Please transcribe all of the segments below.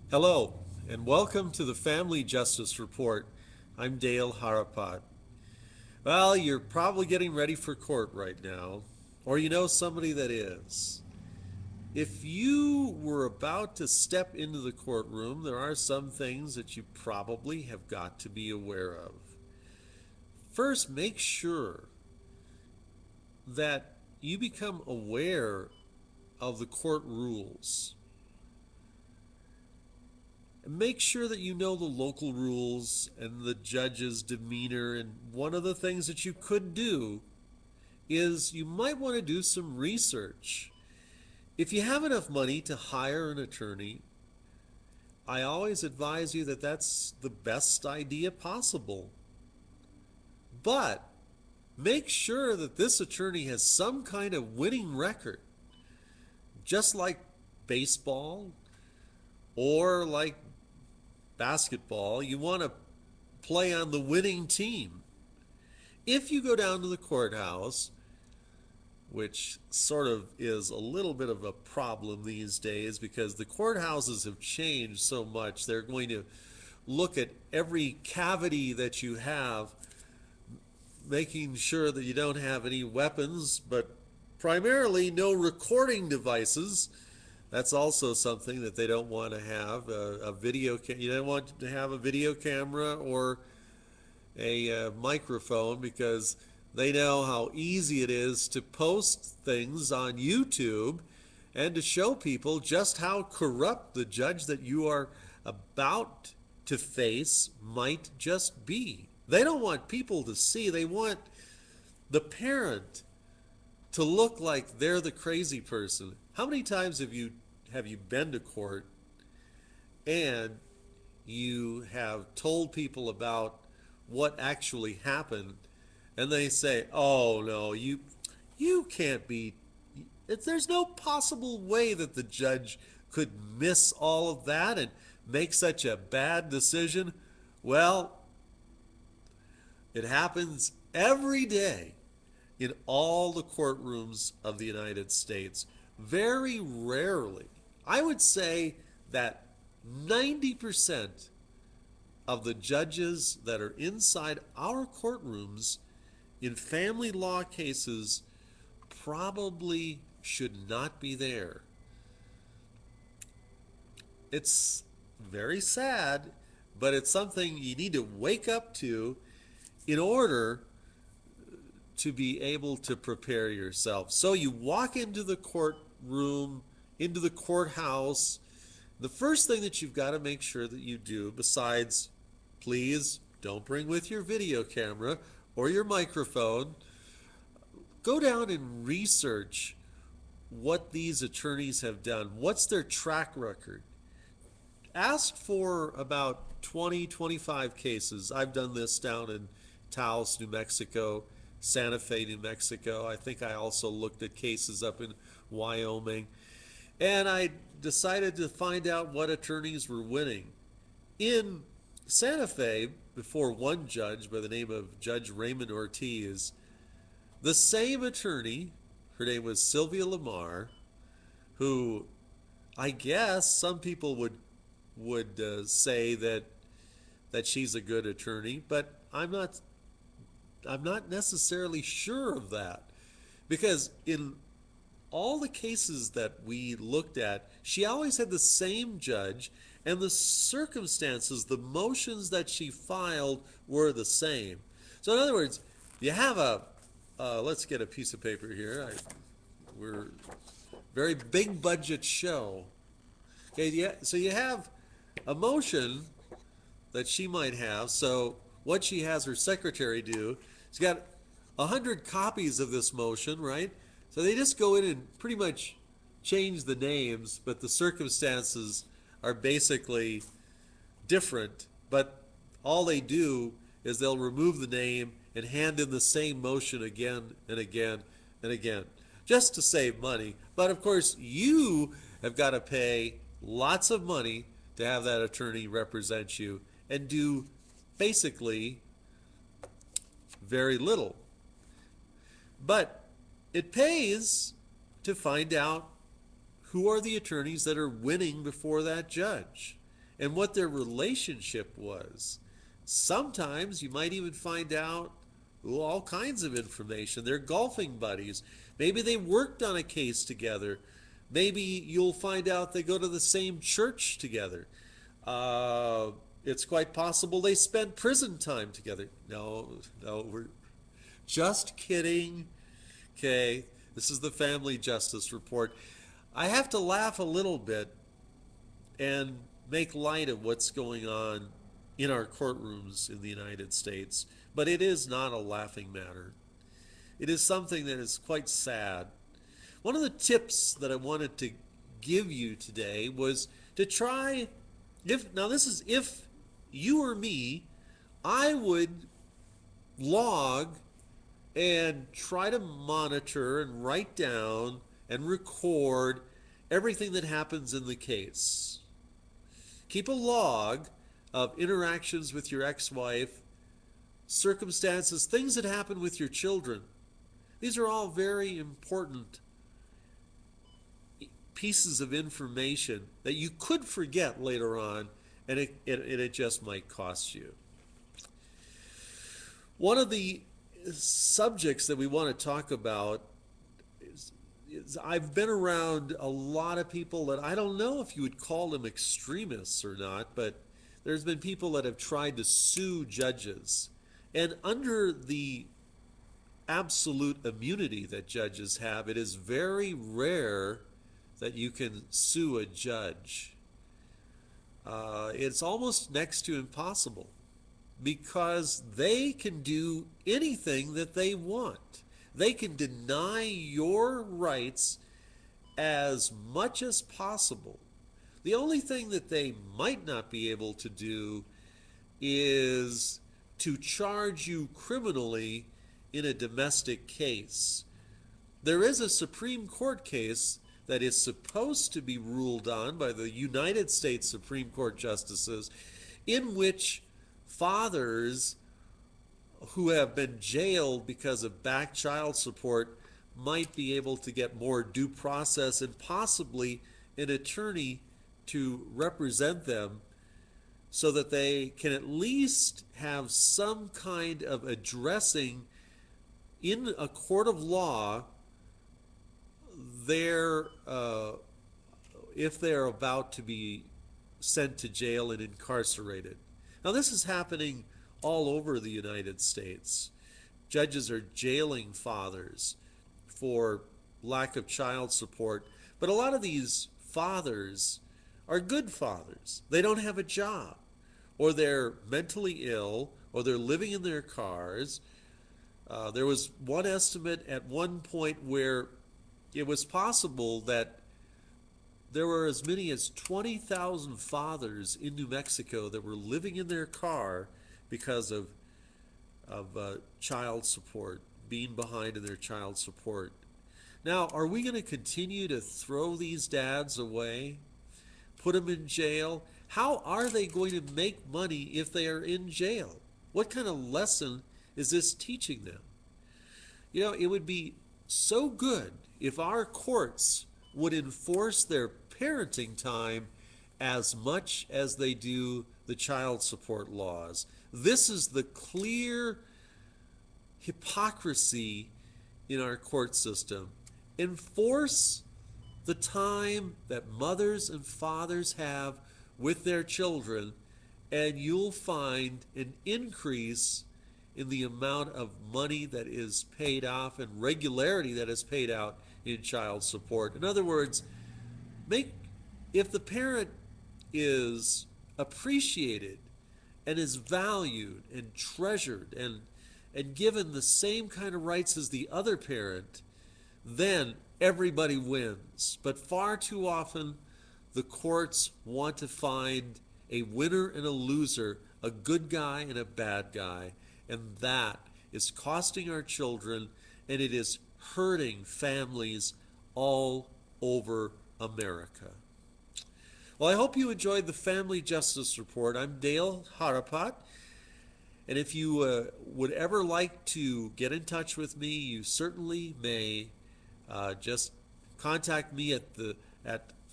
Hello, and welcome to the Family Justice Report. I'm Dale Harapat. Well, you're probably getting ready for court right now, or you know somebody that is. If you were about to step into the courtroom, there are some things that you probably have got to be aware of. First, make sure that you become aware of the court rules. Make sure that you know the local rules and the judge's demeanor. And one of the things that you could do is you might want to do some research. If you have enough money to hire an attorney, I always advise you that that's the best idea possible. But make sure that this attorney has some kind of winning record, just like baseball or like basketball. You want to play on the winning team. If you go down to the courthouse, which sort of is a little bit of a problem these days because the courthouses have changed so much, they're going to look at every cavity that you have, making sure that you don't have any weapons, but primarily no recording devices. That's also something that they don't want to have. A video, you don't want to have a video camera or a microphone because they know how easy it is to post things on YouTube and to show people just how corrupt the judge that you are about to face might just be. They don't want people to see, they want the parent to look like they're the crazy person. How many times have you been to court and you have told people about what actually happened and they say, "Oh no, you can't be, there's no possible way that the judge could miss all of that and make such a bad decision." Well, it happens every day in all the courtrooms of the United States. Very rarely, I would say that 90% of the judges that are inside our courtrooms in family law cases probably should not be there. It's very sad, but it's something you need to wake up to in order to be able to prepare yourself. So you walk into the courtroom, into the courthouse. The first thing that you've got to make sure that you do, besides, please don't bring with your video camera or your microphone, go down and research what these attorneys have done. What's their track record? Ask for about 20, 25 cases. I've done this down in Taos, New Mexico, Santa Fe, New Mexico. I think I also looked at cases up in Wyoming. And I decided to find out what attorneys were winning. In Santa Fe, before one judge by the name of Judge Raymond Ortiz, the same attorney, her name was Sylvia Lamar, who I guess some people would say that she's a good attorney, but I'm not necessarily sure of that because in all the cases that we looked at, she always had the same judge, and the circumstances, the motions that she filed were the same. So, in other words, you have let's get a piece of paper here. We're very big budget show. Okay, yeah, so you have a motion that she might have. So, what she has her secretary do, she's got 100 copies of this motion, right? So they just go in and pretty much change the names, but the circumstances are basically different. But all they do is they'll remove the name and hand in the same motion again and again and again, just to save money. But of course, you have got to pay lots of money to have that attorney represent you and do basically very little. But it pays to find out who are the attorneys that are winning before that judge. and what their relationship was. Sometimes you might even find out all kinds of information. They're golfing buddies. Maybe they worked on a case together. Maybe you'll find out they go to the same church together. Uh, it's quite possible they spent prison time together. No, no, we're just kidding. Okay, this is the Family Justice Report. I have to laugh a little bit and make light of what's going on in our courtrooms in the United States, but it is not a laughing matter. It is something that is quite sad. One of the tips that I wanted to give you today was to try, if now this is if you or me, I would log and try to monitor and write down and record everything that happens in the case. Keep a log of interactions with your ex-wife, circumstances, things that happen with your children. These are all very important pieces of information that you could forget later on, and it just might cost you. One of the subjects that we want to talk about is I've been around a lot of people that I don't know if you would call them extremists or not, but there's been people that have tried to sue judges. And under the absolute immunity that judges have, it is very rare that you can sue a judge. It's almost next to impossible because they can do anything that they want. They can deny your rights as much as possible. The only thing that they might not be able to do is to charge you criminally in a domestic case. There is a Supreme Court case that is supposed to be ruled on by the United States Supreme Court justices, in which fathers who have been jailed because of back child support might be able to get more due process and possibly an attorney to represent them so that they can at least have some kind of addressing in a court of law their if they're about to be sent to jail and incarcerated. Now this is happening all over the United States. Judges are jailing fathers for lack of child support, but a lot of these fathers are good fathers. They don't have a job, or they're mentally ill, or they're living in their cars. There was one estimate at one point where it was possible that there were as many as 20,000 fathers in New Mexico that were living in their car because of child support, being behind in their child support. Now, are we going to continue to throw these dads away, put them in jail? How are they going to make money if they are in jail? What kind of lesson is this teaching them? You know, it would be so good if our courts would enforce their parenting time as much as they do the child support laws. This is the clear hypocrisy in our court system. Enforce the time that mothers and fathers have with their children, and you'll find an increase in the amount of money that is paid off and regularity that is paid out in child support. In other words, if the parent is appreciated and is valued and treasured and given the same kind of rights as the other parent, then everybody wins. But far too often, the courts want to find a winner and a loser, a good guy and a bad guy, and that is costing our children, and it is hurting families all over America. Well, I hope you enjoyed the Family Justice Report. I'm Dale Harapat, and if you would ever like to get in touch with me, you certainly may. Just contact me at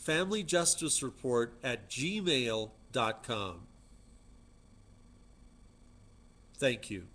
familyjusticereport@gmail.com. Thank you.